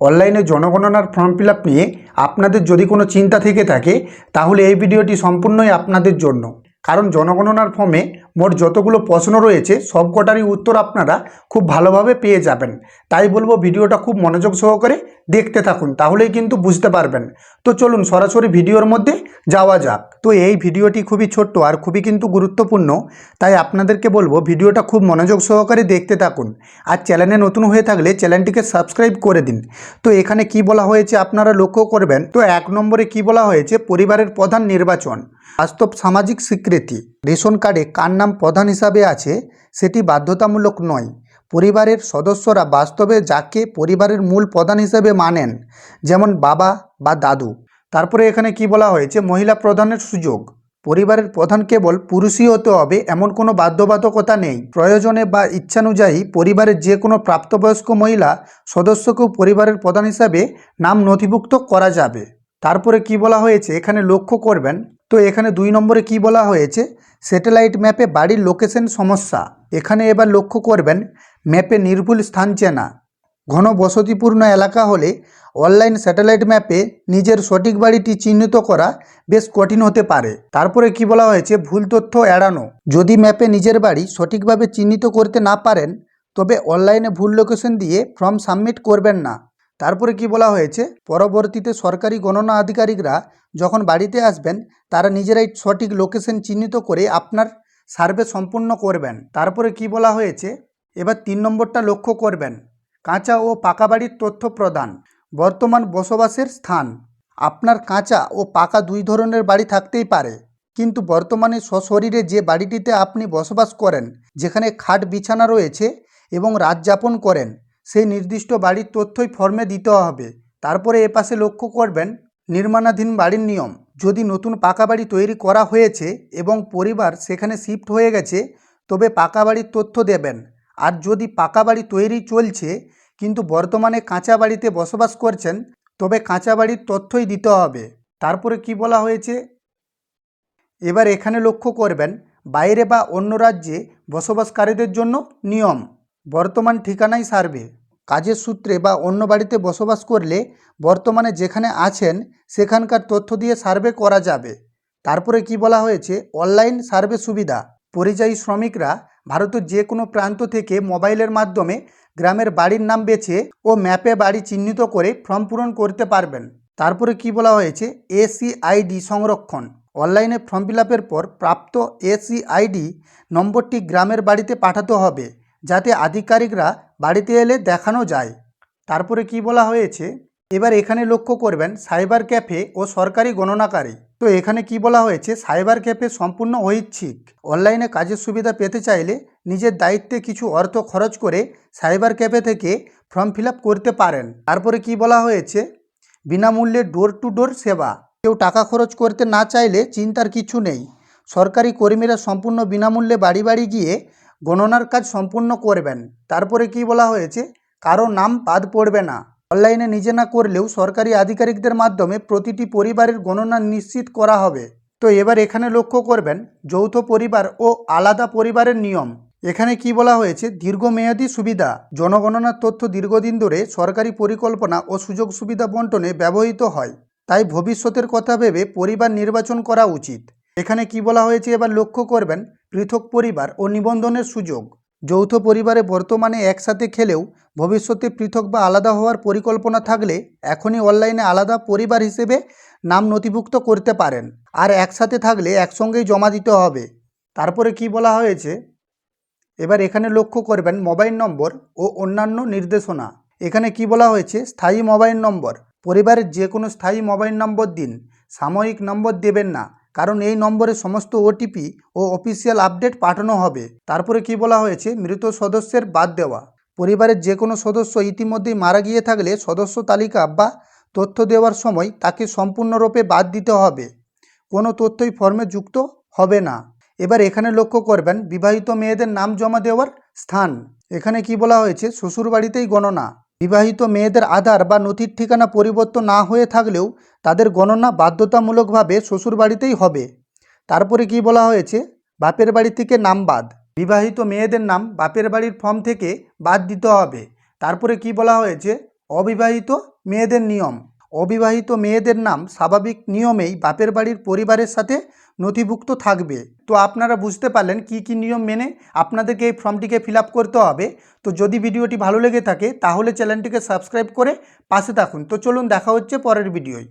অনলাইনে জনগণনার form fill up নিয়ে আপনাদের যদি কোনো চিন্তা থেকে থাকে তাহলে এই ভিডিওটি সম্পূর্ণই আপনাদের জন্য। কারণ জনগণনার ফর্মে মোট যতগুলো প্রশ্ন রয়েছে সবকটারই উত্তর আপনারা খুব ভালোভাবে পেয়ে যাবেন। তাই বলবো ভিডিওটা খুব মনোযোগ সহকারে দেখতে থাকুন, তাহলেই কিন্তু বুঝতে পারবেন। তো চলুন সরাসরি ভিডিওর মধ্যে যাওয়া যাক। তো এই ভিডিওটি খুবই ছোট্ট আর খুবই কিন্তু গুরুত্বপূর্ণ, তাই আপনাদেরকে বলবো ভিডিওটা খুব মনোযোগ সহকারে দেখতে থাকুন। আর চ্যানেলে নতুন হয়ে থাকলে চ্যানেলটিকে সাবস্ক্রাইব করে দিন। তো এখানে কি বলা হয়েছে আপনারা লক্ষ্য করবেন। তো 1 নম্বরে কি বলা হয়েছে, পরিবারের প্রধান নির্বাচন। বাস্তব সামাজিক স্বীকৃতি। রেশন কার্ডে কার নাম প্রধান হিসাবে আছে সেটি বাধ্যতামূলক নয়। পরিবারের সদস্যরা বাস্তবে যাকে পরিবারের মূল প্রধান হিসেবে মানেন, যেমন বাবা বা দাদু। তারপরে এখানে কি বলা হয়েছে, মহিলা প্রধানের সুযোগ। পরিবারের প্রধান কেবল পুরুষই হতে হবে এমন কোনো বাধ্যবাধকতা নেই। প্রয়োজনে বা ইচ্ছানুযায়ী পরিবারের যে কোনো প্রাপ্তবয়স্ক মহিলা সদস্যকেও পরিবারের প্রধান হিসাবে নাম নথিভুক্ত করা যাবে। তারপরে কি বলা হয়েছে এখানে লক্ষ্য করবেন। তো এখানে 2 নম্বরে কি বলা হয়েছে, স্যাটেলাইট ম্যাপে বাড়ির লোকেশন সমস্যা। এখানে এবার লক্ষ্য করবেন, ম্যাপে নির্ভুল স্থান চেনা। ঘন বসতিপূর্ণ এলাকা হলে অনলাইন স্যাটেলাইট ম্যাপে নিজের সঠিক বাড়িটি চিহ্নিত করা বেশ কঠিন হতে পারে। তারপরে কি বলা হয়েছে, ভুল তথ্য এড়ানো। যদি ম্যাপে নিজের বাড়ি সঠিকভাবে চিহ্নিত করতে না পারেন তবে অনলাইনে ভুল লোকেশন দিয়ে ফর্ম সাবমিট করবেন না। তারপরে কি বলা হয়েছে, পরবর্তীতে সরকারি গণনা আধিকারিকরা যখন বাড়িতে আসবেন তারা নিজেরাই সঠিক লোকেশন চিহ্নিত করে আপনার সার্ভে সম্পূর্ণ করবেন। তারপরে কি বলা হয়েছে, এবার 3 নম্বরটা লক্ষ্য করবেন, কাঁচা ও পাকা বাড়ির তথ্য প্রদান। বর্তমান বসবাসের স্থান। আপনার কাঁচা ও পাকা 2 ধরনের বাড়ি থাকতেই পারে, কিন্তু বর্তমানে সশরীরে যে বাড়িটিতে আপনি বসবাস করেন, যেখানে খাট বিছানা রয়েছে এবং রাত যাপন করেন, সেই নির্দিষ্ট বাড়ির তথ্যই ফর্মে দিতে হবে। তারপরে এপাশে লক্ষ্য করবেন, নির্মাণাধীন বাড়ির নিয়ম। যদি নতুন পাকা বাড়ি তৈরি করা হয়েছে এবং পরিবার সেখানে শিফট হয়ে গেছে তবে পাকা বাড়ির তথ্য দেবেন। আর যদি পাকা বাড়ি তৈরি চলছে কিন্তু বর্তমানে কাঁচা বাড়িতে বসবাস করছেন তবে কাঁচা বাড়ির তথ্যই দিতে হবে। তারপরে কি বলা হয়েছে, এবার এখানে লক্ষ্য করবেন, বাইরে বা অন্য রাজ্যে বসবাসকারীদের জন্য নিয়ম। বর্তমান ঠিকানায় সার্ভে। কাজের সূত্রে বা অন্য বাড়িতে বসবাস করলে বর্তমানে যেখানে আছেন সেখানকার তথ্য দিয়ে সার্ভে করা যাবে। তারপরে কি বলা হয়েছে, অনলাইন সার্ভে সুবিধা। পরিযায়ী শ্রমিকরা ভারতের যে কোনো প্রান্ত থেকে মোবাইলের মাধ্যমে গ্রামের বাড়ির নাম বেছে ও ম্যাপে বাড়ি চিহ্নিত করে ফর্ম পূরণ করতে পারবেন। তারপরে কি বলা হয়েছে, এসিআইডি সংরক্ষণ। অনলাইনে ফর্ম ফিল আপের পর প্রাপ্ত এসিআইডি নম্বরটি গ্রামের বাড়িতে পাঠাতে হবে যাতে আধিকারিকরা বাড়িতে এলে দেখানো যায়। তারপরে কি বলা হয়েছে, এবার এখানে লক্ষ্য করবেন, সাইবার ক্যাফে ও সরকারি গণনাকারী। তো এখানে কি বলা হয়েছে, সাইবার ক্যাফে সম্পূর্ণ ঐচ্ছিক। অনলাইনে কাজের সুবিধা পেতে চাইলে নিজের দায়িত্বে কিছু অর্থ খরচ করে সাইবার ক্যাফে থেকে ফর্ম ফিল আপ করতে পারেন। তারপরে কি বলা হয়েছে, বিনামূল্যে ডোর টু ডোর সেবা। কেউ টাকা খরচ করতে না চাইলে চিন্তার কিছু নেই। সরকারি কর্মীরা সম্পূর্ণ বিনামূল্যে বাড়ি বাড়ি গিয়ে গণনার কাজ সম্পূর্ণ করবেন। তারপরে কি বলা হয়েছে, কারো নাম বাদ পড়বে না। অনলাইনে নিজে না করলেও সরকারি আধিকারিকদের মাধ্যমে প্রতিটি পরিবারের গণনা নিশ্চিত করা হবে। তো এবার এখানে লক্ষ্য করবেন, যৌথ পরিবার ও আলাদা পরিবারের নিয়ম। এখানে কি বলা হয়েছে, দীর্ঘমেয়াদী সুবিধা। জনগণনার তথ্য দীর্ঘদিন ধরে সরকারি পরিকল্পনা ও সুযোগ সুবিধা বন্টনে ব্যবহৃত হয়, তাই ভবিষ্যতের কথা ভেবে পরিবার নির্বাচন করা উচিত। এখানে কি বলা হয়েছে, এবার লক্ষ্য করবেন, পৃথক পরিবার ও নিবন্ধনের সুযোগ। যৌথ পরিবারে বর্তমানে একসাথে খেলেও ভবিষ্যতে পৃথক বা আলাদা হওয়ার পরিকল্পনা থাকলে এখনই অনলাইনে আলাদা পরিবার হিসেবে নাম নথিভুক্ত করতে পারেন। আর একসাথে থাকলে একসঙ্গেই জমা দিতে হবে। তারপরে কি বলা হয়েছে, এবার এখানে লক্ষ্য করবেন, মোবাইল নম্বর ও অন্যান্য নির্দেশনা। এখানে কি বলা হয়েছে, স্থায়ী মোবাইল নম্বর। পরিবারের যে কোনো স্থায়ী মোবাইল নম্বর দিন, সাময়িক নম্বর দেবেন না, কারণ এই নম্বরে সমস্ত ওটিপি ও অফিসিয়াল আপডেট পাঠানো হবে। তারপরে কি বলা হয়েছে, মৃত সদস্যের বাদ দেওয়া। পরিবারের যে কোনো সদস্য ইতিমধ্যেই মারা গিয়ে থাকলে সদস্য তালিকা বা তথ্য দেওয়ার সময় তাকে সম্পূর্ণরূপে বাদ দিতে হবে। কোনো তথ্যই ফর্মে যুক্ত হবে না। এবার এখানে লক্ষ্য করবেন, বিবাহিত মেয়েদের নাম জমা দেওয়ার স্থান। এখানে কি বলা হয়েছে, শ্বশুরবাড়িতেই গণনা। বিবাহিত মেয়েদের আধার বা নথির ঠিকানা পরিবর্তন না হয়ে থাকলেও তাদের গণনা বাধ্যতামূলকভাবে শ্বশুরবাড়িতেই হবে। তারপরে কি বলা হয়েছে, বাপের বাড়ি থেকে নাম বাদ। বিবাহিত মেয়েদের নাম বাপের বাড়ির ফর্ম থেকে বাদ দিতে হবে। তারপরে কি বলা হয়েছে, অবিবাহিত মেয়েদের নিয়ম। অবিবাহিত মেয়েদের নাম স্বাভাবিক নিয়মেই বাপের বাড়ির পরিবারের সাথে নথিভুক্ত থাকবে। তো আপনারা বুঝতে পারলেন কি কি নিয়ম মেনে আপনাদেরকে এই ফর্মটিকে ফিল আপ করতে হবে। তো যদি ভিডিওটি ভালো লেগে থাকে তাহলে চ্যানেলটিকে সাবস্ক্রাইব করে পাশে থাকুন। তো চলুন দেখা হচ্ছে পরের ভিডিওয়।